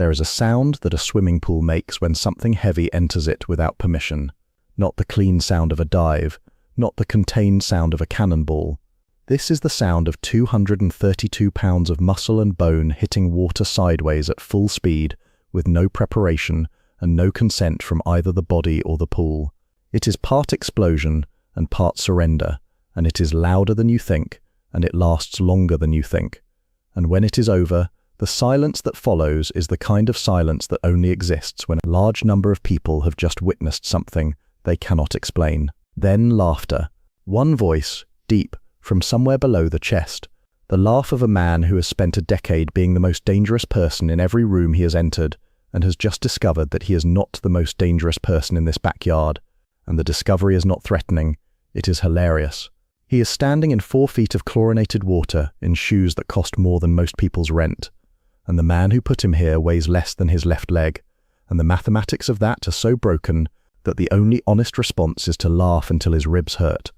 There is a sound that a swimming pool makes when something heavy enters it without permission. Not the clean sound of a dive, not the contained sound of a cannonball. This is the sound of 232 pounds of muscle and bone hitting water sideways at full speed, with no preparation and no consent from either the body or the pool. It is part explosion and part surrender, and it is louder than you think, and it lasts longer than you think. And when it is over, the silence that follows is the kind of silence that only exists when a large number of people have just witnessed something they cannot explain. Then laughter. One voice, deep, from somewhere below the chest. The laugh of a man who has spent a decade being the most dangerous person in every room he has entered, and has just discovered that he is not the most dangerous person in this backyard. And the discovery is not threatening, it is hilarious. He is standing in 4 feet of chlorinated water in shoes that cost more than most people's rent. And the man who put him here weighs less than his left leg, and the mathematics of that are so broken that the only honest response is to laugh until his ribs hurt.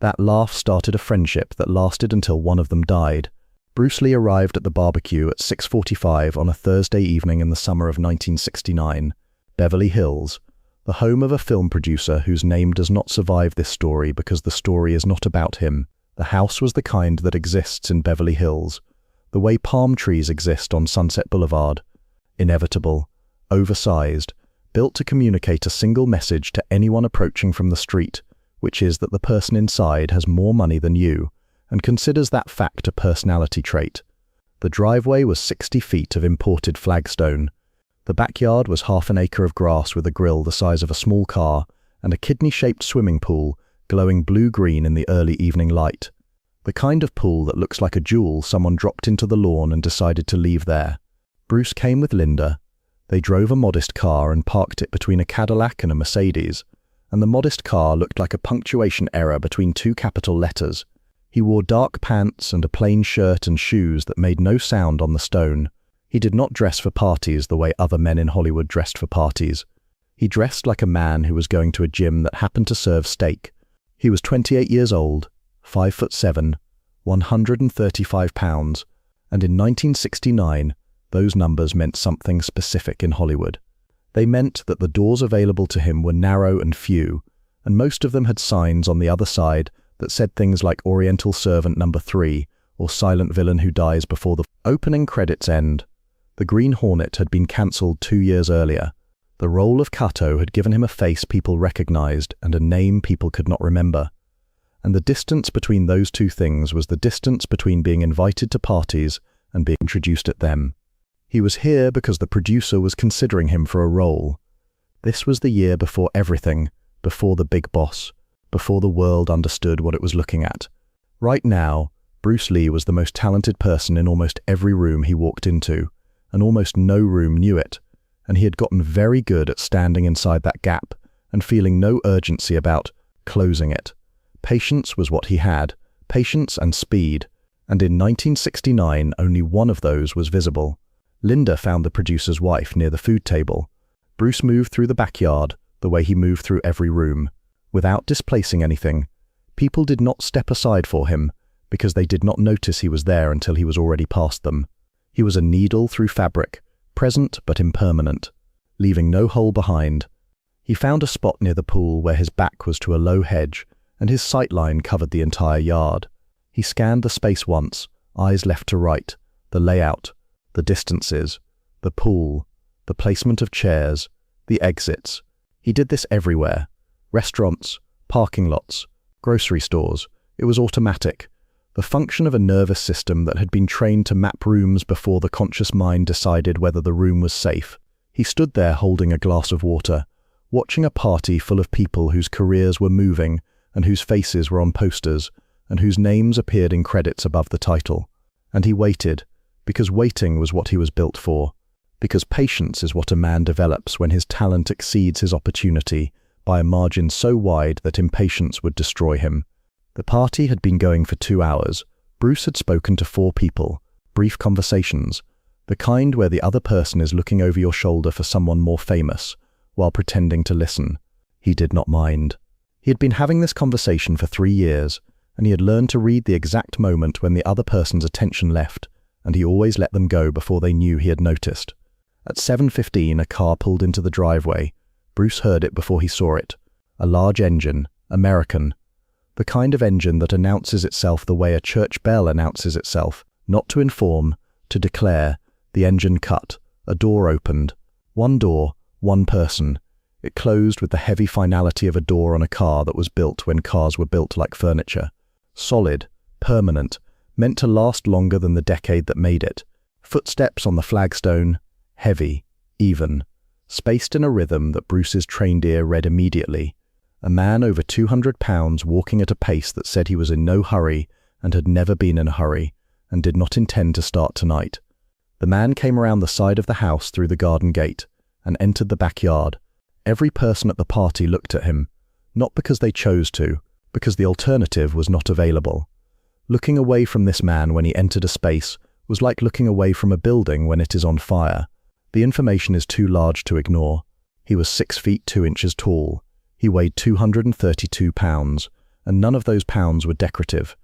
That laugh started a friendship that lasted until one of them died. Bruce Lee arrived at the barbecue at 6:45 on a Thursday evening in the summer of 1969, Beverly Hills, the home of a film producer whose name does not survive this story because the story is not about him. The house was the kind that exists in Beverly Hills, the way palm trees exist on Sunset Boulevard. Inevitable, oversized, built to communicate a single message to anyone approaching from the street, which is that the person inside has more money than you, and considers that fact a personality trait. The driveway was 60 feet of imported flagstone. The backyard was half an acre of grass with a grill the size of a small car, and a kidney-shaped swimming pool, glowing blue-green in the early evening light. The kind of pool that looks like a jewel someone dropped into the lawn and decided to leave there. Bruce came with Linda. They drove a modest car and parked it between a Cadillac and a Mercedes, and the modest car looked like a punctuation error between 2 capital letters. He wore dark pants and a plain shirt and shoes that made no sound on the stone. He did not dress for parties the way other men in Hollywood dressed for parties. He dressed like a man who was going to a gym that happened to serve steak. He was 28 years old, 5'7", 135 pounds, and in 1969, those numbers meant something specific in Hollywood. They meant that the doors available to him were narrow and few, and most of them had signs on the other side that said things like Oriental Servant Number 3 or Silent Villain Who Dies Before the Opening Credits End. The Green Hornet had been cancelled 2 years earlier. The role of Kato had given him a face people recognized and a name people could not remember. And the distance between those two things was the distance between being invited to parties and being introduced at them. He was here because the producer was considering him for a role. This was the year before everything, before the big boss, before the world understood what it was looking at. Right now, Bruce Lee was the most talented person in almost every room he walked into, and almost no room knew it, and he had gotten very good at standing inside that gap and feeling no urgency about closing it. Patience was what he had, patience and speed, and in 1969 only one of those was visible. Linda found the producer's wife near the food table. Bruce moved through the backyard the way he moved through every room, without displacing anything. People did not step aside for him because they did not notice he was there until he was already past them. He was a needle through fabric, present but impermanent, leaving no hole behind. He found a spot near the pool where his back was to a low hedge and his sight line covered the entire yard. He scanned the space once, eyes left to right, the layout, the distances, the pool, the placement of chairs, the exits. He did this everywhere. Restaurants, parking lots, grocery stores. It was automatic. The function of a nervous system that had been trained to map rooms before the conscious mind decided whether the room was safe. He stood there holding a glass of water, watching a party full of people whose careers were moving and whose faces were on posters and whose names appeared in credits above the title. And he waited, because waiting was what he was built for, because patience is what a man develops when his talent exceeds his opportunity by a margin so wide that impatience would destroy him. The party had been going for 2 hours. Bruce had spoken to 4 people, brief conversations, the kind where the other person is looking over your shoulder for someone more famous, while pretending to listen. He did not mind. He had been having this conversation for 3 years, and he had learned to read the exact moment when the other person's attention left, and he always let them go before they knew he had noticed. At 7:15, a car pulled into the driveway. Bruce heard it before he saw it. A large engine, American. The kind of engine that announces itself the way a church bell announces itself, not to inform, to declare. The engine cut. A door opened. One door, one person. It closed with the heavy finality of a door on a car that was built when cars were built like furniture. Solid, permanent, meant to last longer than the decade that made it. Footsteps on the flagstone, heavy, even, spaced in a rhythm that Bruce's trained ear read immediately. A man over 200 pounds walking at a pace that said he was in no hurry and had never been in a hurry and did not intend to start tonight. The man came around the side of the house through the garden gate and entered the backyard. Every person at the party looked at him, not because they chose to, because the alternative was not available. Looking away from this man when he entered a space was like looking away from a building when it is on fire. The information is too large to ignore. He was 6 feet 2 inches tall. He weighed 232 pounds, and none of those pounds were decorative.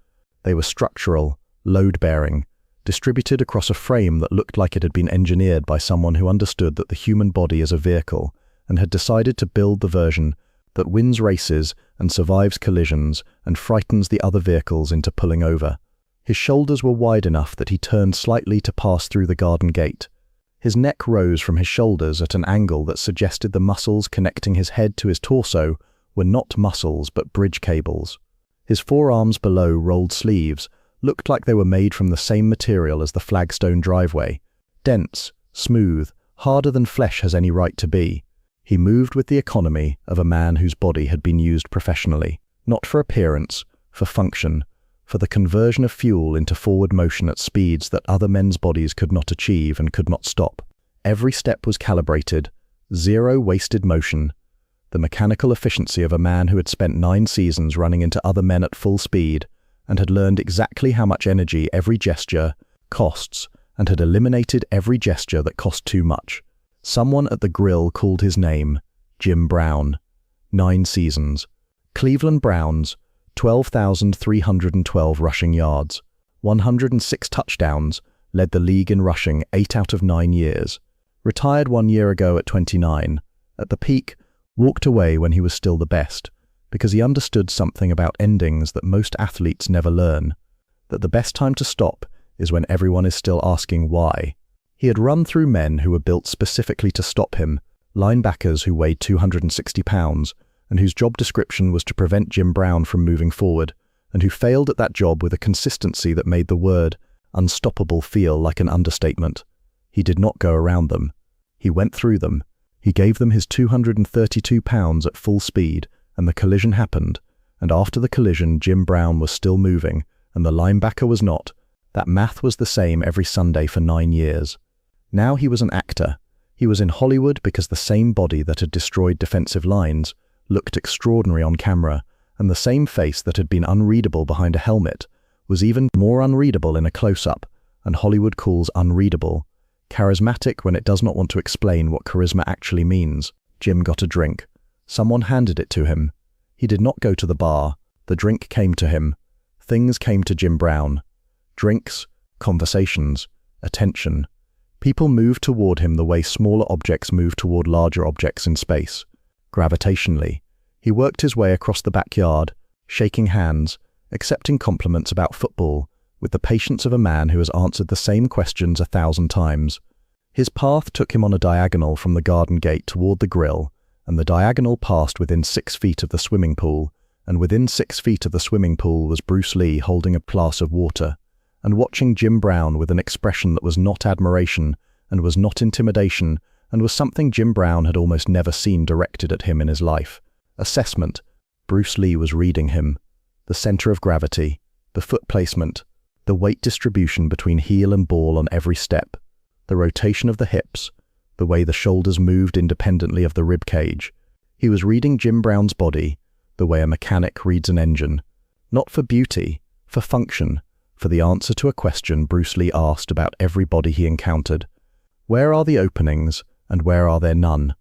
They were structural, load-bearing, distributed across a frame that looked like it had been engineered by someone who understood that the human body is a vehicle and had decided to build the version that wins races and survives collisions and frightens the other vehicles into pulling over. His shoulders were wide enough that he turned slightly to pass through the garden gate. His neck rose from his shoulders at an angle that suggested the muscles connecting his head to his torso were not muscles but bridge cables. His forearms below rolled sleeves looked like they were made from the same material as the flagstone driveway. Dense, smooth, harder than flesh has any right to be. He moved with the economy of a man whose body had been used professionally, not for appearance, for function, for the conversion of fuel into forward motion at speeds that other men's bodies could not achieve and could not stop. Every step was calibrated, zero wasted motion. The mechanical efficiency of a man who had spent 9 seasons running into other men at full speed and had learned exactly how much energy every gesture costs and had eliminated every gesture that cost too much. Someone at the grill called his name, Jim Brown. 9 seasons. Cleveland Browns, 12,312 rushing yards, 106 touchdowns, led the league in rushing 8 out of 9 years. Retired 1 year ago at 29. At the peak, walked away when he was still the best, because he understood something about endings that most athletes never learn, that the best time to stop is when everyone is still asking why. He had run through men who were built specifically to stop him, linebackers who weighed 260 pounds, and whose job description was to prevent Jim Brown from moving forward, and who failed at that job with a consistency that made the word unstoppable feel like an understatement. He did not go around them. He went through them. He gave them his 232 pounds at full speed, and the collision happened, and after the collision Jim Brown was still moving, and the linebacker was not. That math was the same every Sunday for 9 years. Now he was an actor. He was in Hollywood because the same body that had destroyed defensive lines looked extraordinary on camera, and the same face that had been unreadable behind a helmet was even more unreadable in a close-up, and Hollywood calls unreadable. Charismatic when it does not want to explain what charisma actually means. Jim got a drink. Someone handed it to him. He did not go to the bar. The drink came to him. Things came to Jim Brown. Drinks, conversations, attention. People moved toward him the way smaller objects move toward larger objects in space. Gravitationally, he worked his way across the backyard, shaking hands, accepting compliments about football, with the patience of a man who has answered the same questions 1,000 times. His path took him on a diagonal from the garden gate toward the grill, and the diagonal passed within 6 feet of the swimming pool, and within 6 feet of the swimming pool was Bruce Lee holding a glass of water, and watching Jim Brown with an expression that was not admiration, and was not intimidation, and was something Jim Brown had almost never seen directed at him in his life. Assessment. Bruce Lee was reading him. The center of gravity, the foot placement, the weight distribution between heel and ball on every step, the rotation of the hips, the way the shoulders moved independently of the rib cage. He was reading Jim Brown's body, the way a mechanic reads an engine. Not for beauty, for function, for the answer to a question Bruce Lee asked about every body he encountered. Where are the openings, and where are there none?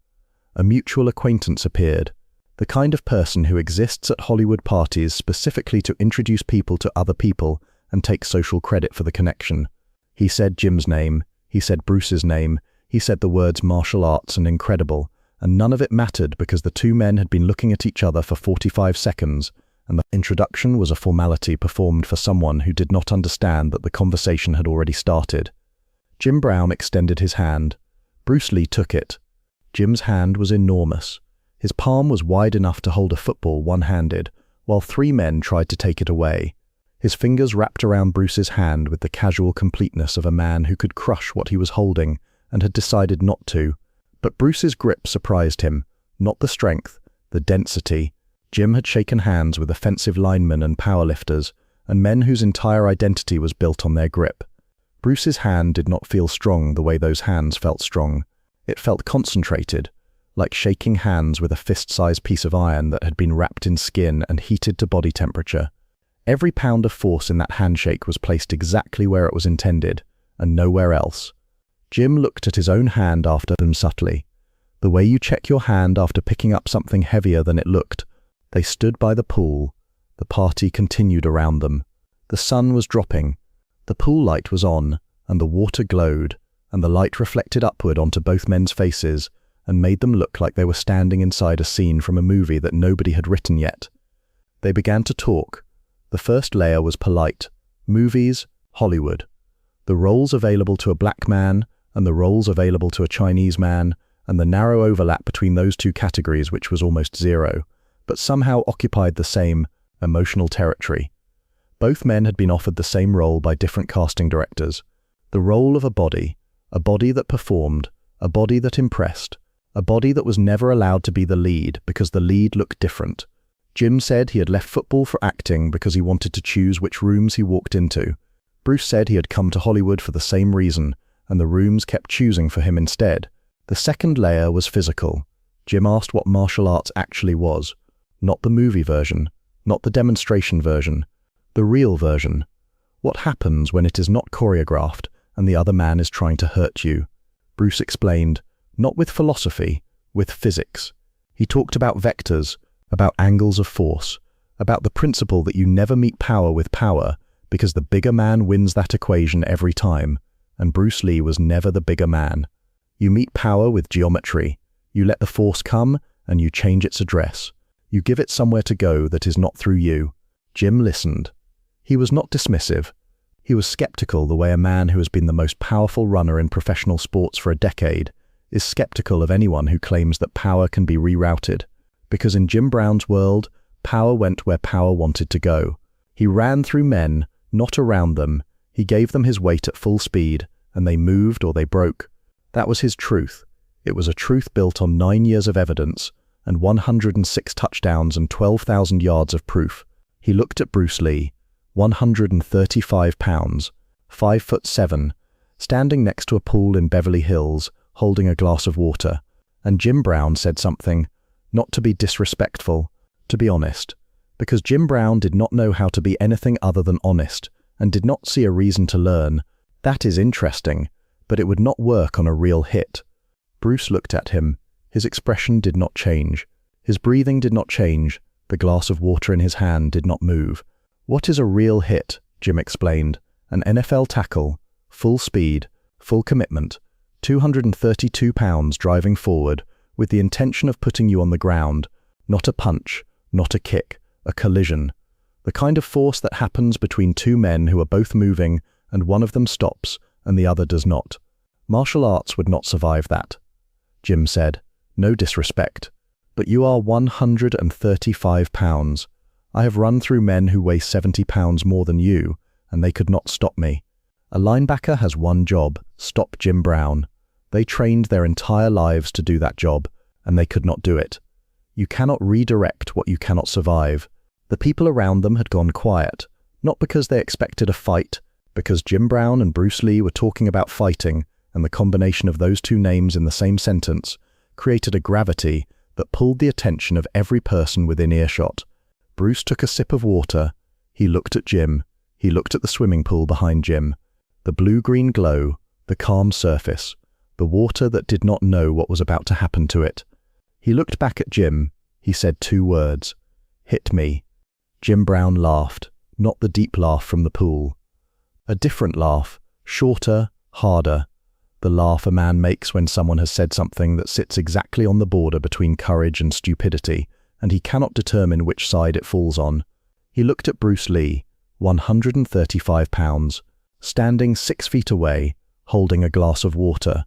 A mutual acquaintance appeared, the kind of person who exists at Hollywood parties specifically to introduce people to other people and take social credit for the connection. He said Jim's name, he said Bruce's name, He said the words martial arts and incredible, and none of it mattered because the two men had been looking at each other for 45 seconds, and the introduction was a formality performed for someone who did not understand that the conversation had already started. Jim Brown extended his hand. Bruce Lee took it. Jim's hand was enormous. His palm was wide enough to hold a football one-handed, while three men tried to take it away. His fingers wrapped around Bruce's hand with the casual completeness of a man who could crush what he was holding and had decided not to. But Bruce's grip surprised him, not the strength, the density. Jim had shaken hands with offensive linemen and powerlifters, and men whose entire identity was built on their grip. Bruce's hand did not feel strong the way those hands felt strong. It felt concentrated, like shaking hands with a fist-sized piece of iron that had been wrapped in skin and heated to body temperature. Every pound of force in that handshake was placed exactly where it was intended, and nowhere else. Jim looked at his own hand after them subtly. The way you check your hand after picking up something heavier than it looked. They stood by the pool. The party continued around them. The sun was dropping. The pool light was on, and the water glowed, and the light reflected upward onto both men's faces and made them look like they were standing inside a scene from a movie that nobody had written yet. They began to talk. The first layer was polite. Movies, Hollywood. The roles available to a black man and the roles available to a Chinese man, and the narrow overlap between those two categories, which was almost zero, but somehow occupied the same emotional territory. Both men had been offered the same role by different casting directors. The role of a body that performed, a body that impressed, a body that was never allowed to be the lead because the lead looked different. Jim said he had left football for acting because he wanted to choose which rooms he walked into. Bruce said he had come to Hollywood for the same reason, and the rooms kept choosing for him instead. The second layer was physical. Jim asked what martial arts actually was. Not the movie version, not the demonstration version, the real version. What happens when it is not choreographed and the other man is trying to hurt you? Bruce explained, not with philosophy, with physics. He talked about vectors, about angles of force, about the principle that you never meet power with power because the bigger man wins that equation every time, and Bruce Lee was never the bigger man. You meet power with geometry. You let the force come and you change its address. You give it somewhere to go that is not through you. Jim listened. He was not dismissive. He was skeptical the way a man who has been the most powerful runner in professional sports for a decade is skeptical of anyone who claims that power can be rerouted. Because in Jim Brown's world, power went where power wanted to go. He ran through men, not around them. He gave them his weight at full speed, and they moved or they broke. That was his truth. It was a truth built on 9 years of evidence, and 106 touchdowns and 12,000 yards of proof. He looked at Bruce Lee, 135 pounds, 5'7", standing next to a pool in Beverly Hills, holding a glass of water, and Jim Brown said something, not to be disrespectful, to be honest, because Jim Brown did not know how to be anything other than honest, and did not see a reason to learn. That is interesting, but it would not work on a real hit. Bruce looked at him. His expression did not change. His breathing did not change. The glass of water in his hand did not move. What is a real hit? Jim explained. An NFL tackle, full speed, full commitment, 232 pounds driving forward, with the intention of putting you on the ground, not a punch, not a kick, a collision. The kind of force that happens between two men who are both moving and one of them stops and the other does not. Martial arts would not survive that. Jim said, no disrespect, but you are 135 pounds. I have run through men who weigh 70 pounds more than you, and they could not stop me. A linebacker has one job, stop Jim Brown. They trained their entire lives to do that job, and they could not do it. You cannot redirect what you cannot survive. The people around them had gone quiet, not because they expected a fight, because Jim Brown and Bruce Lee were talking about fighting, and the combination of those two names in the same sentence created a gravity that pulled the attention of every person within earshot. Bruce took a sip of water. He looked at Jim. He looked at the swimming pool behind Jim. The blue-green glow, the calm surface, the water that did not know what was about to happen to it. He looked back at Jim. He said 2 words. Hit me. Jim Brown laughed, not the deep laugh from the pool. A different laugh, shorter, harder. the laugh a man makes when someone has said something that sits exactly on the border between courage and stupidity, and he cannot determine which side it falls on. He looked at Bruce Lee, 135 pounds, standing 6 feet away, holding a glass of water,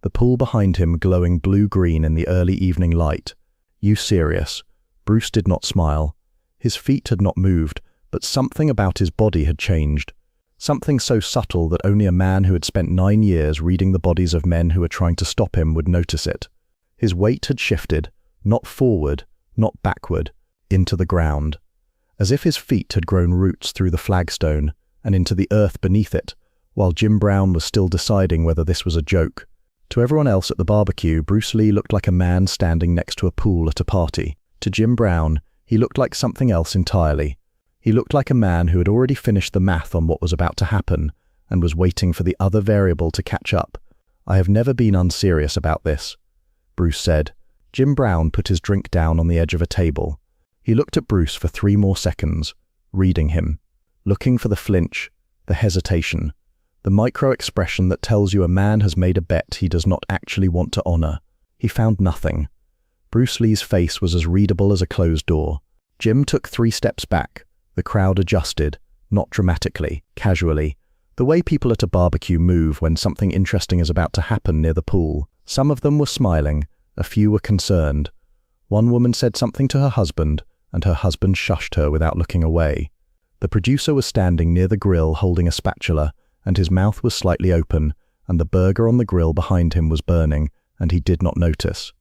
the pool behind him glowing blue-green in the early evening light. "You serious?" Bruce did not smile. His feet had not moved, but something about his body had changed. Something so subtle that only a man who had spent 9 years reading the bodies of men who were trying to stop him would notice it. His weight had shifted, not forward, not backward, into the ground, as if his feet had grown roots through the flagstone and into the earth beneath it, while Jim Brown was still deciding whether this was a joke. To everyone else at the barbecue, Bruce Lee looked like a man standing next to a pool at a party. To Jim Brown, he looked like something else entirely. He looked like a man who had already finished the math on what was about to happen and was waiting for the other variable to catch up. "I have never been unserious about this," Bruce said. Jim Brown put his drink down on the edge of a table. He looked at Bruce for 3 more seconds, reading him, looking for the flinch, the hesitation, the micro-expression that tells you a man has made a bet he does not actually want to honor. He found nothing. Bruce Lee's face was as readable as a closed door. Jim took 3 steps back. The crowd adjusted, not dramatically, casually, the way people at a barbecue move when something interesting is about to happen near the pool. Some of them were smiling, a few were concerned. One woman said something to her husband, and her husband shushed her without looking away. The producer was standing near the grill holding a spatula, and his mouth was slightly open, and the burger on the grill behind him was burning, and he did not notice.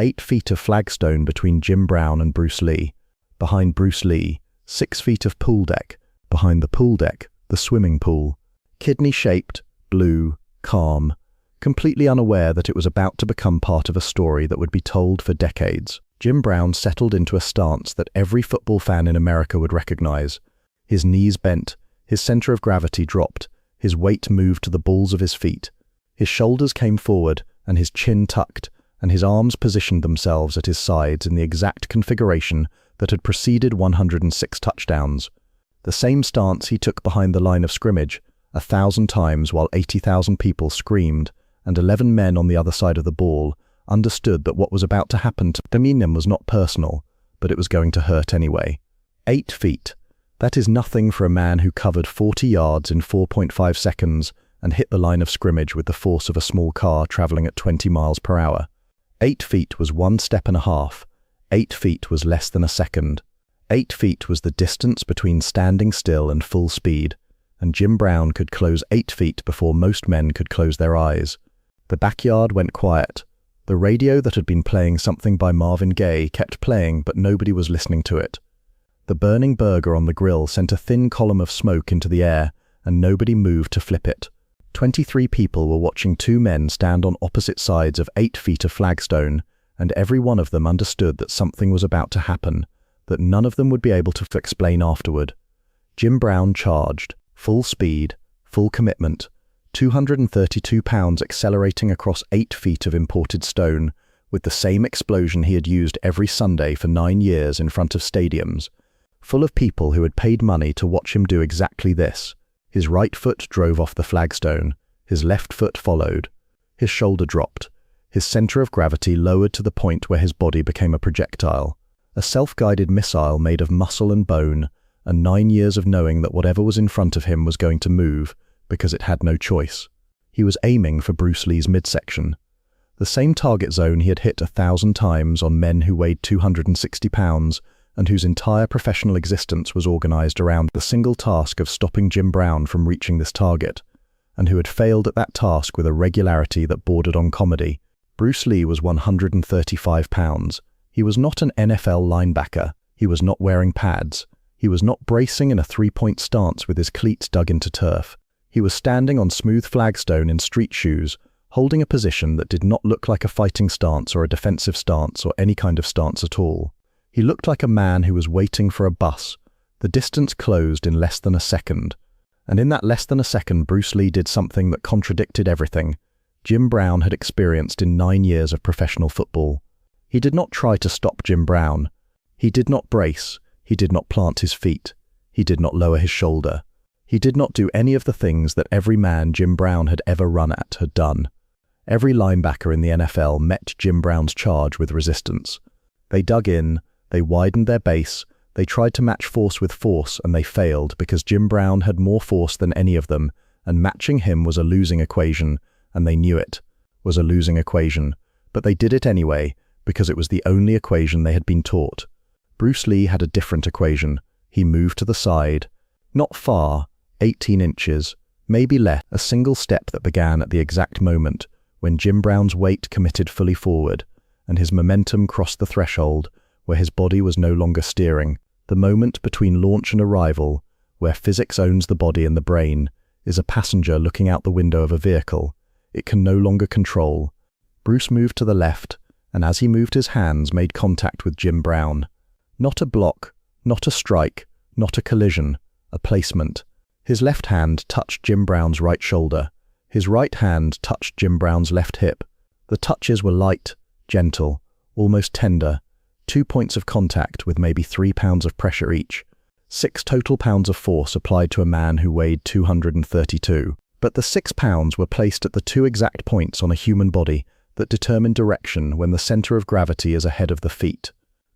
8 feet of flagstone between Jim Brown and Bruce Lee. Behind Bruce Lee, 6 feet of pool deck. Behind the pool deck, the swimming pool. Kidney-shaped, blue, calm, completely unaware that it was about to become part of a story that would be told for decades. Jim Brown settled into a stance that every football fan in America would recognize. His knees bent, his center of gravity dropped, his weight moved to the balls of his feet. His shoulders came forward, and his chin tucked, and his arms positioned themselves at his sides in the exact configuration that had preceded 106 touchdowns. The same stance he took behind the line of scrimmage, 1,000 times while 80,000 people screamed, and 11 men on the other side of the ball understood that what was about to happen to them was not personal, but it was going to hurt anyway. 8 feet. That is nothing for a man who covered 40 yards in 4.5 seconds and hit the line of scrimmage with the force of a small car traveling at 20 miles per hour. 8 feet was 1 step and a half. 8 feet was less than a second. 8 feet was the distance between standing still and full speed, and Jim Brown could close 8 feet before most men could close their eyes. The backyard went quiet. The radio that had been playing something by Marvin Gaye kept playing, but nobody was listening to it. The burning burger on the grill sent a thin column of smoke into the air, and nobody moved to flip it. 23 people were watching 2 men stand on opposite sides of 8 feet of flagstone, and every one of them understood that something was about to happen, that none of them would be able to explain afterward. Jim Brown charged, full speed, full commitment, 232 pounds accelerating across 8 feet of imported stone, with the same explosion he had used every Sunday for 9 years in front of stadiums, full of people who had paid money to watch him do exactly this. His right foot drove off the flagstone, his left foot followed. His shoulder dropped, his center of gravity lowered to the point where his body became a projectile, a self-guided missile made of muscle and bone, and 9 years of knowing that whatever was in front of him was going to move, because it had no choice. He was aiming for Bruce Lee's midsection. The same target zone he had hit 1,000 times on men who weighed 260 pounds, and whose entire professional existence was organized around the single task of stopping Jim Brown from reaching this target, and who had failed at that task with a regularity that bordered on comedy. Bruce Lee was 135 pounds. He was not an NFL linebacker. He was not wearing pads. He was not bracing in a 3-point stance with his cleats dug into turf. He was standing on smooth flagstone in street shoes, holding a position that did not look like a fighting stance or a defensive stance or any kind of stance at all. He looked like a man who was waiting for a bus. The distance closed in less than a second. And in that less than a second, Bruce Lee did something that contradicted everything Jim Brown had experienced in 9 years of professional football. He did not try to stop Jim Brown. He did not brace. He did not plant his feet. He did not lower his shoulder. He did not do any of the things that every man Jim Brown had ever run at had done. Every linebacker in the NFL met Jim Brown's charge with resistance. They dug in, they widened their base, they tried to match force with force, and they failed because Jim Brown had more force than any of them, and matching him was a losing equation, and they knew it was a losing equation. But they did it anyway, because it was the only equation they had been taught. Bruce Lee had a different equation. He moved to the side. Not far, 18 inches, maybe less, a single step that began at the exact moment when Jim Brown's weight committed fully forward, and his momentum crossed the threshold where his body was no longer steering. The moment between launch and arrival, where physics owns the body and the brain, is a passenger looking out the window of a vehicle it can no longer control. Bruce moved to the left, and as he moved his hands made contact with Jim Brown. Not a block, not a strike, not a collision, a placement. His left hand touched Jim Brown's right shoulder. His right hand touched Jim Brown's left hip. The touches were light, gentle, almost tender. 2 points of contact with maybe 3 pounds of pressure each. 6 total pounds of force applied to a man who weighed 232. But the 6 pounds were placed at the 2 exact points on a human body that determine direction when the center of gravity is ahead of the feet.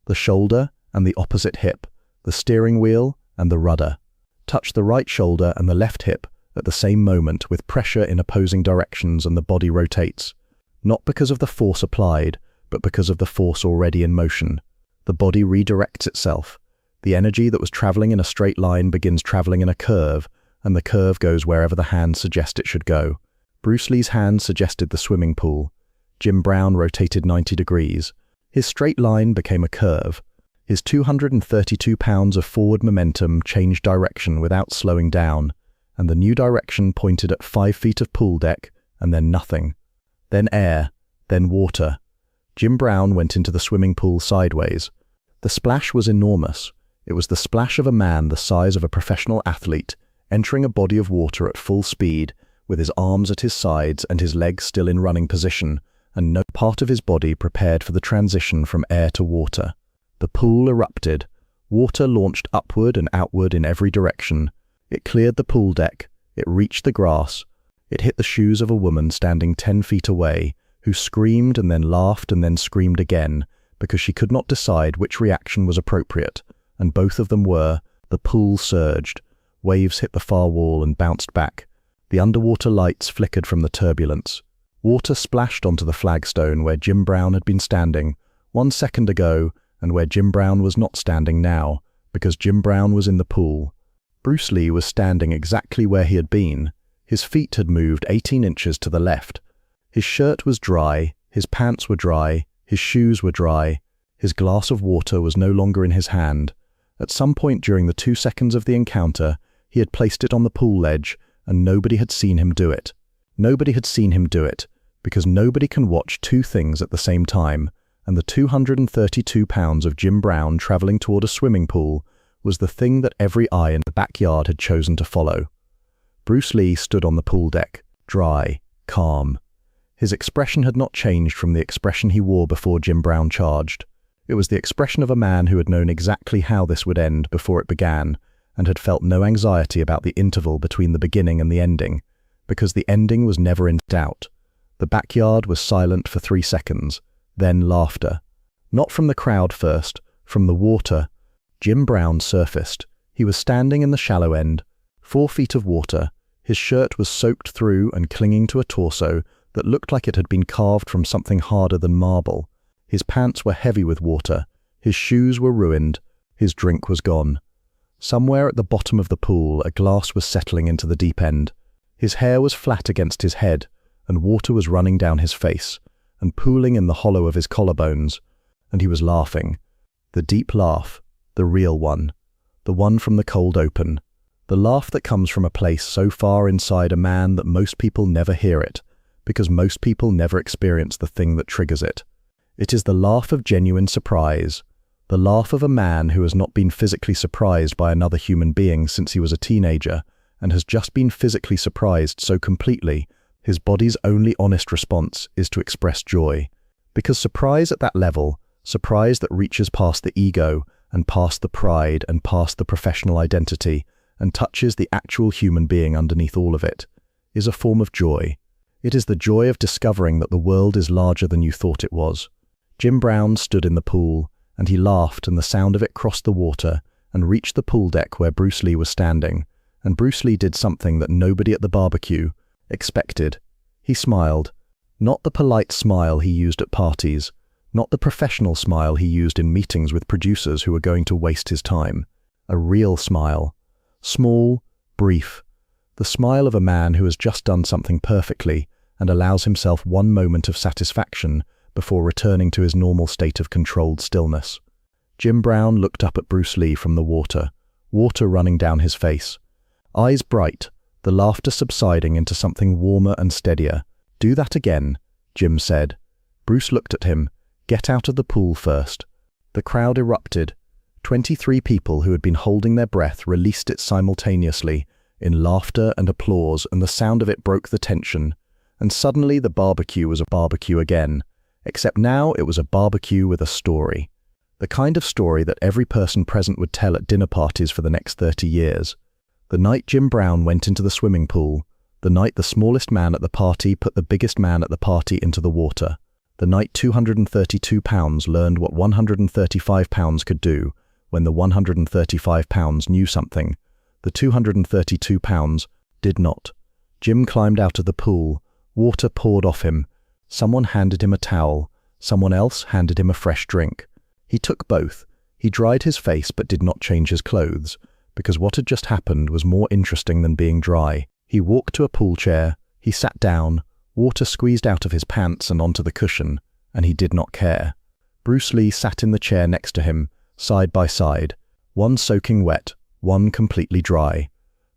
The shoulder and the opposite hip, the steering wheel and the rudder. Touch the right shoulder and the left hip at the same moment with pressure in opposing directions, and the body rotates. Not because of the force applied, but because of the force already in motion. The body redirects itself. The energy that was traveling in a straight line begins traveling in a curve, and the curve goes wherever the hands suggest it should go. Bruce Lee's hand suggested the swimming pool. Jim Brown rotated 90 degrees. His straight line became a curve. His 232 pounds of forward momentum changed direction without slowing down, and the new direction pointed at 5 feet of pool deck, and then nothing. Then air, then water. Jim Brown went into the swimming pool sideways. The splash was enormous. It was the splash of a man the size of a professional athlete, entering a body of water at full speed, with his arms at his sides and his legs still in running position, and no part of his body prepared for the transition from air to water. The pool erupted. Water launched upward and outward in every direction. It cleared the pool deck. It reached the grass. It hit the shoes of a woman standing 10 feet away, who screamed and then laughed and then screamed again, because she could not decide which reaction was appropriate, and both of them were. The pool surged. Waves hit the far wall and bounced back. The underwater lights flickered from the turbulence. Water splashed onto the flagstone where Jim Brown had been standing 1 second ago, and where Jim Brown was not standing now, because Jim Brown was in the pool. Bruce Lee was standing exactly where he had been. His feet had moved 18 inches to the left. His shirt was dry, his pants were dry, his shoes were dry. His glass of water was no longer in his hand. At some point during the 2 seconds of the encounter, he had placed it on the pool ledge, and nobody had seen him do it. Nobody had seen him do it, because nobody can watch 2 things at the same time, and the 232 pounds of Jim Brown traveling toward a swimming pool was the thing that every eye in the backyard had chosen to follow. Bruce Lee stood on the pool deck, dry, calm. His expression had not changed from the expression he wore before Jim Brown charged. It was the expression of a man who had known exactly how this would end before it began, and had felt no anxiety about the interval between the beginning and the ending, because the ending was never in doubt. The backyard was silent for 3 seconds, then laughter. Not from the crowd first, from the water. Jim Brown surfaced. He was standing in the shallow end, 4 feet of water. His shirt was soaked through and clinging to a torso that looked like it had been carved from something harder than marble. His pants were heavy with water. His shoes were ruined. His drink was gone. Somewhere at the bottom of the pool, a glass was settling into the deep end. His hair was flat against his head, and water was running down his face, and pooling in the hollow of his collarbones, and he was laughing. The deep laugh, the real one, the one from the cold open, the laugh that comes from a place so far inside a man that most people never hear it, because most people never experience the thing that triggers it. It is the laugh of genuine surprise, the laugh of a man who has not been physically surprised by another human being since he was a teenager, and has just been physically surprised so completely, his body's only honest response is to express joy. Because surprise at that level, surprise that reaches past the ego, and past the pride, and past the professional identity, and touches the actual human being underneath all of it, is a form of joy. It is the joy of discovering that the world is larger than you thought it was. Jim Brown stood in the pool, and he laughed, and the sound of it crossed the water and reached the pool deck where Bruce Lee was standing. And Bruce Lee did something that nobody at the barbecue expected. He smiled. Not the polite smile he used at parties, not the professional smile he used in meetings with producers who were going to waste his time. A real smile. Small, brief. The smile of a man who has just done something perfectly and allows himself one moment of satisfaction before returning to his normal state of controlled stillness. Jim Brown looked up at Bruce Lee from the water running down his face. Eyes bright, the laughter subsiding into something warmer and steadier. "Do that again," Jim said. Bruce looked at him. "Get out of the pool first." The crowd erupted. 23 people who had been holding their breath released it simultaneously, in laughter and applause, and the sound of it broke the tension. And suddenly the barbecue was a barbecue again, except now it was a barbecue with a story. The kind of story that every person present would tell at dinner parties for the next 30 years. The night Jim Brown went into the swimming pool. The night the smallest man at the party put the biggest man at the party into the water. The night 232 pounds learned what 135 pounds could do when the 135 pounds knew something. The 232 pounds did not. Jim climbed out of the pool. Water poured off him. Someone handed him a towel. Someone else handed him a fresh drink. He took both. He dried his face but did not change his clothes, because what had just happened was more interesting than being dry. He walked to a pool chair. He sat down. Water squeezed out of his pants and onto the cushion, and he did not care. Bruce Lee sat in the chair next to him, side by side, one soaking wet, one completely dry.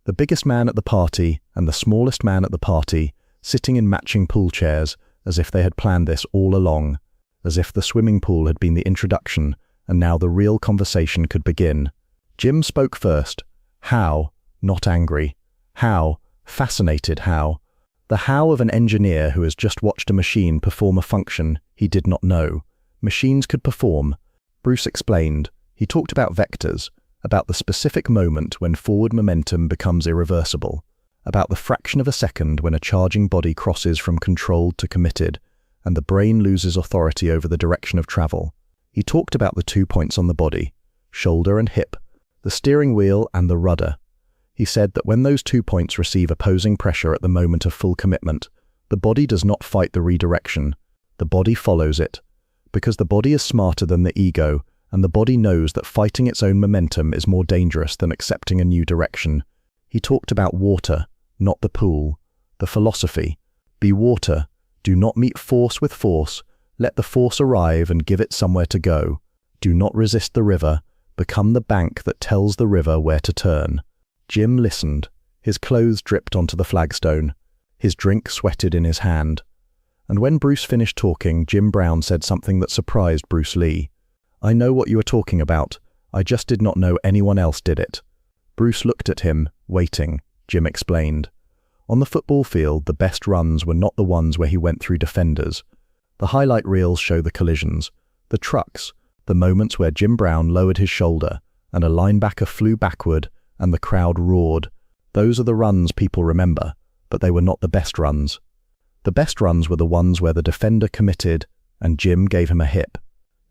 The biggest man at the party and the smallest man at the party, sitting in matching pool chairs, as if they had planned this all along, as if the swimming pool had been the introduction, and now the real conversation could begin. Jim spoke first. How, not angry. How, fascinated how. The how of an engineer who has just watched a machine perform a function he did not know. Machines could perform. Bruce explained. He talked about vectors, about the specific moment when forward momentum becomes irreversible, about the fraction of a second when a charging body crosses from controlled to committed, and the brain loses authority over the direction of travel. He talked about the 2 points on the body, shoulder and hip, the steering wheel and the rudder. He said that when those 2 points receive opposing pressure at the moment of full commitment, the body does not fight the redirection. The body follows it, because the body is smarter than the ego, and the body knows that fighting its own momentum is more dangerous than accepting a new direction. He talked about water, not the pool. The philosophy. Be water. Do not meet force with force. Let the force arrive and give it somewhere to go. Do not resist the river. Become the bank that tells the river where to turn. Jim listened. His clothes dripped onto the flagstone. His drink sweated in his hand. And when Bruce finished talking, Jim Brown said something that surprised Bruce Lee. "I know what you are talking about. I just did not know anyone else did it." Bruce looked at him, waiting. Jim explained. On the football field, the best runs were not the ones where he went through defenders. The highlight reels show the collisions, the trucks, the moments where Jim Brown lowered his shoulder and a linebacker flew backward and the crowd roared. Those are the runs people remember, but they were not the best runs. The best runs were the ones where the defender committed and Jim gave him a hip.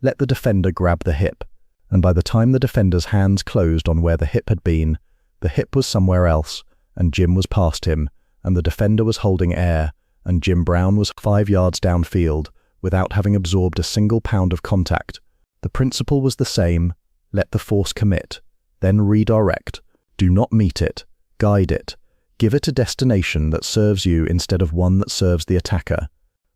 Let the defender grab the hip, and by the time the defender's hands closed on where the hip had been, the hip was somewhere else, and Jim was past him, and the defender was holding air, and Jim Brown was 5 yards downfield without having absorbed a single pound of contact. The principle was the same. Let the force commit, then redirect. Do not meet it. Guide it. Give it a destination that serves you instead of one that serves the attacker.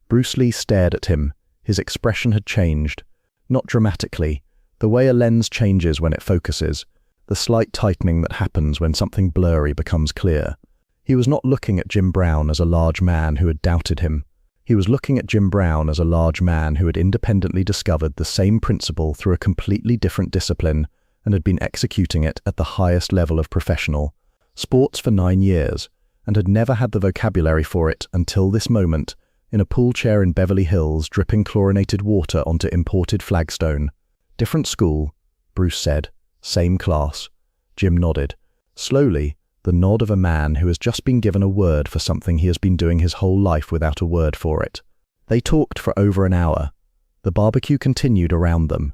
Bruce Lee stared at him. His expression had changed. Not dramatically, the way a lens changes when it focuses, the slight tightening that happens when something blurry becomes clear. He was not looking at Jim Brown as a large man who had doubted him. He was looking at Jim Brown as a large man who had independently discovered the same principle through a completely different discipline and had been executing it at the highest level of professional sports for 9 years, and had never had the vocabulary for it until this moment, in a pool chair in Beverly Hills dripping chlorinated water onto imported flagstone. Different school, Bruce said. Same class. Jim nodded. Slowly, the nod of a man who has just been given a word for something he has been doing his whole life without a word for it. They talked for over an hour. The barbecue continued around them.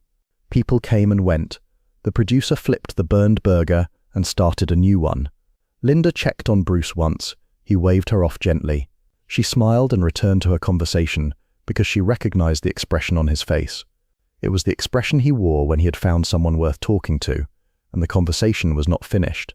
People came and went. The producer flipped the burned burger and started a new one. Linda checked on Bruce once. He waved her off gently. She smiled and returned to her conversation because she recognized the expression on his face. It was the expression he wore when he had found someone worth talking to, and the conversation was not finished.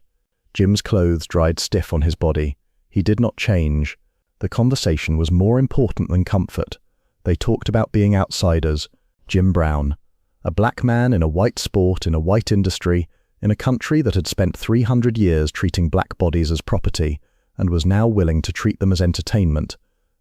Jim's clothes dried stiff on his body. He did not change. The conversation was more important than comfort. They talked about being outsiders. Jim Brown, a black man in a white sport, in a white industry, in a country that had spent 300 years treating black bodies as property and was now willing to treat them as entertainment,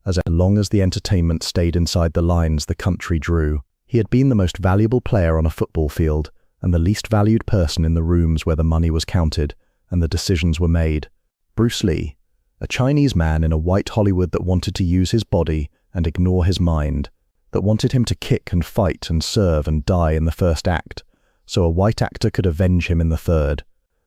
as long as the entertainment stayed inside the lines the country drew. He had been the most valuable player on a football field and the least valued person in the rooms where the money was counted and the decisions were made. Bruce Lee, a Chinese man in a white Hollywood that wanted to use his body and ignore his mind, that wanted him to kick and fight and serve and die in the first act, so a white actor could avenge him in the third,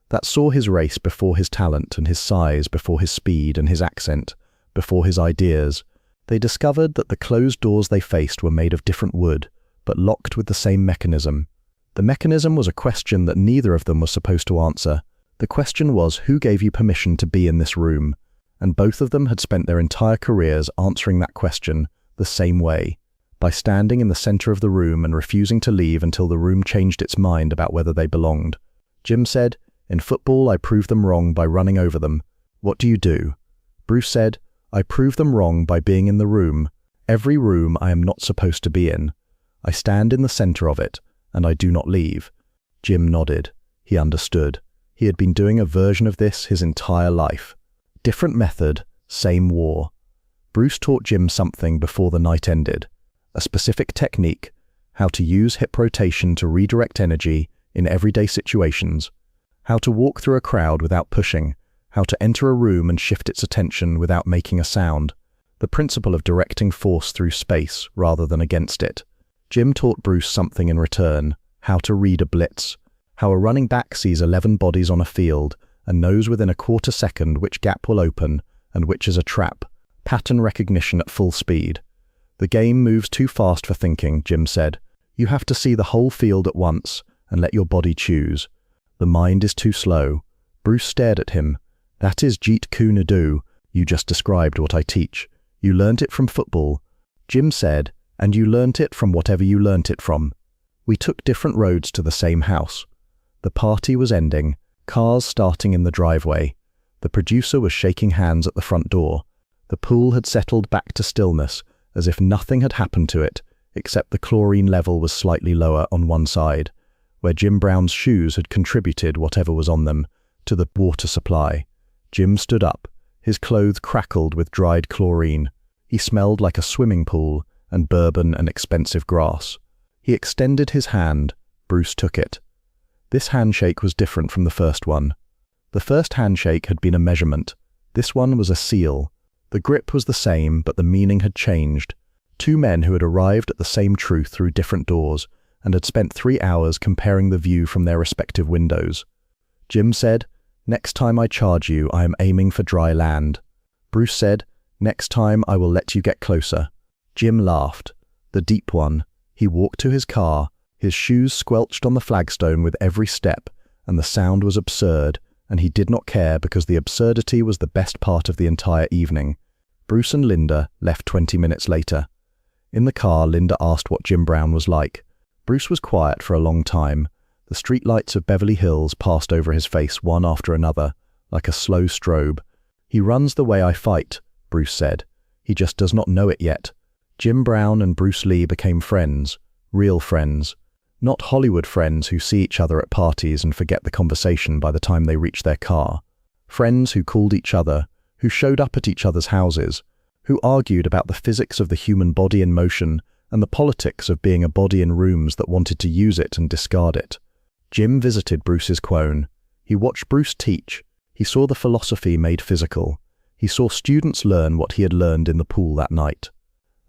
that saw his race before his talent and his size before his speed and his accent, before his ideas. They discovered that the closed doors they faced were made of different wood, but locked with the same mechanism. The mechanism was a question that neither of them was supposed to answer. The question was, who gave you permission to be in this room? And both of them had spent their entire careers answering that question the same way, by standing in the center of the room and refusing to leave until the room changed its mind about whether they belonged. Jim said, "In football, I prove them wrong by running over them. What do you do?" Bruce said, "I prove them wrong by being in the room, every room I am not supposed to be in. I stand in the center of it, and I do not leave." Jim nodded. He understood. He had been doing a version of this his entire life. Different method, same war. Bruce taught Jim something before the night ended. A specific technique, how to use hip rotation to redirect energy in everyday situations, how to walk through a crowd without pushing, how to enter a room and shift its attention without making a sound, the principle of directing force through space rather than against it. Jim taught Bruce something in return, how to read a blitz, how a running back sees 11 bodies on a field and knows within a quarter second which gap will open and which is a trap, pattern recognition at full speed. The game moves too fast for thinking, Jim said. You have to see the whole field at once and let your body choose. The mind is too slow. Bruce stared at him. That is Jeet Kune Do. You just described what I teach. You learnt it from football. Jim said, and you learnt it from whatever you learnt it from. We took different roads to the same house. The party was ending, cars starting in the driveway. The producer was shaking hands at the front door. The pool had settled back to stillness, as if nothing had happened to it, except the chlorine level was slightly lower on one side, where Jim Brown's shoes had contributed whatever was on them to the water supply. Jim stood up. His clothes crackled with dried chlorine. He smelled like a swimming pool and bourbon and expensive grass. He extended his hand. Bruce took it. This handshake was different from the first one. The first handshake had been a measurement. This one was a seal. The grip was the same, but the meaning had changed. Two men who had arrived at the same truth through different doors and had spent 3 hours comparing the view from their respective windows. Jim said, "Next time I charge you, I am aiming for dry land." Bruce said, "Next time I will let you get closer." Jim laughed. The deep one. He walked to his car. His shoes squelched on the flagstone with every step, and the sound was absurd, and he did not care because the absurdity was the best part of the entire evening. Bruce and Linda left 20 minutes later. In the car, Linda asked what Jim Brown was like. Bruce was quiet for a long time. The streetlights of Beverly Hills passed over his face one after another, like a slow strobe. "He runs the way I fight," Bruce said. "He just does not know it yet." Jim Brown and Bruce Lee became friends, real friends. Not Hollywood friends who see each other at parties and forget the conversation by the time they reach their car. Friends who called each other, who showed up at each other's houses, who argued about the physics of the human body in motion and the politics of being a body in rooms that wanted to use it and discard it. Jim visited Bruce's quone. He watched Bruce teach. He saw the philosophy made physical. He saw students learn what he had learned in the pool that night.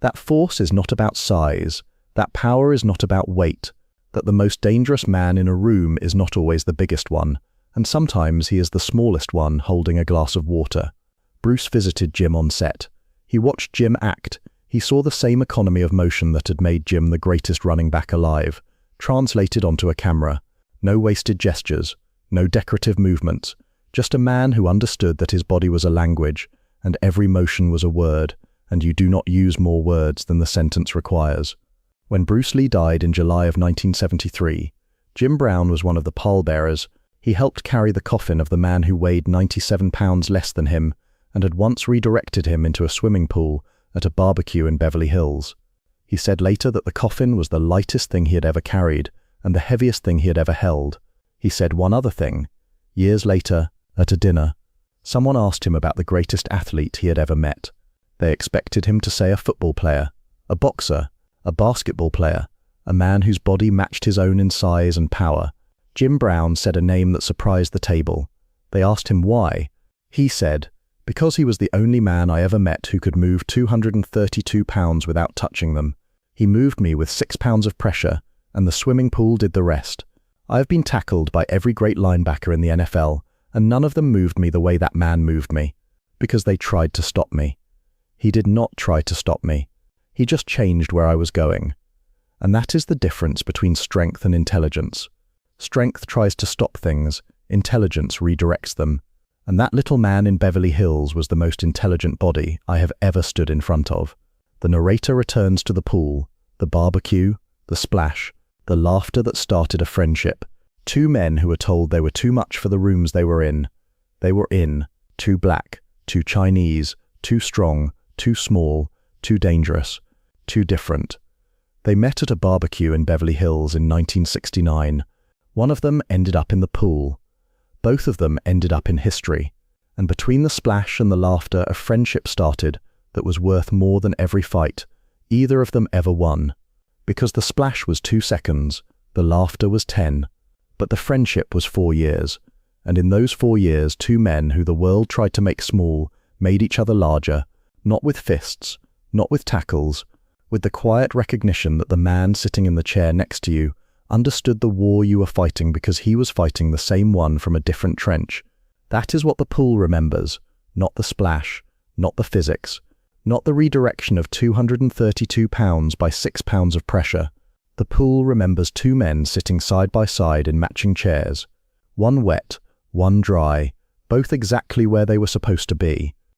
That force is not about size. That power is not about weight. That the most dangerous man in a room is not always the biggest one, and sometimes he is the smallest one holding a glass of water. Bruce visited Jim on set. He watched Jim act. He saw the same economy of motion that had made Jim the greatest running back alive, translated onto a camera. No wasted gestures, no decorative movements, just a man who understood that his body was a language, and every motion was a word, and you do not use more words than the sentence requires. When Bruce Lee died in July of 1973, Jim Brown was one of the pallbearers. He helped carry the coffin of the man who weighed 97 pounds less than him and had once redirected him into a swimming pool at a barbecue in Beverly Hills. He said later that the coffin was the lightest thing he had ever carried and the heaviest thing he had ever held. He said one other thing. Years later, at a dinner, someone asked him about the greatest athlete he had ever met. They expected him to say a football player, a boxer, a basketball player, a man whose body matched his own in size and power. Jim Brown said a name that surprised the table. They asked him why. He said, "Because he was the only man I ever met who could move 232 pounds without touching them. He moved me with 6 pounds of pressure, and the swimming pool did the rest. I have been tackled by every great linebacker in the NFL, and none of them moved me the way that man moved me, because they tried to stop me. He did not try to stop me. He just changed where I was going." And that is the difference between strength and intelligence. Strength tries to stop things, intelligence redirects them. And that little man in Beverly Hills was the most intelligent body I have ever stood in front of. The narrator returns to the pool, the barbecue, the splash, the laughter that started a friendship. Two men who were told they were too much for the rooms they were in. They were in, too black, too Chinese, too strong, too small, too dangerous, too different. They met at a barbecue in Beverly Hills in 1969. One of them ended up in the pool. Both of them ended up in history. And between the splash and the laughter, a friendship started that was worth more than every fight either of them ever won. Because the splash was 2 seconds, the laughter was 10. But the friendship was 4 years. And in those 4 years, two men who the world tried to make small made each other larger, not with fists, not with tackles, with the quiet recognition that the man sitting in the chair next to you understood the war you were fighting because he was fighting the same one from a different trench. That is what the pool remembers, not the splash, not the physics, not the redirection of 232 pounds by 6 pounds of pressure. The pool remembers two men sitting side by side in matching chairs, one wet, one dry, both exactly where they were supposed to be,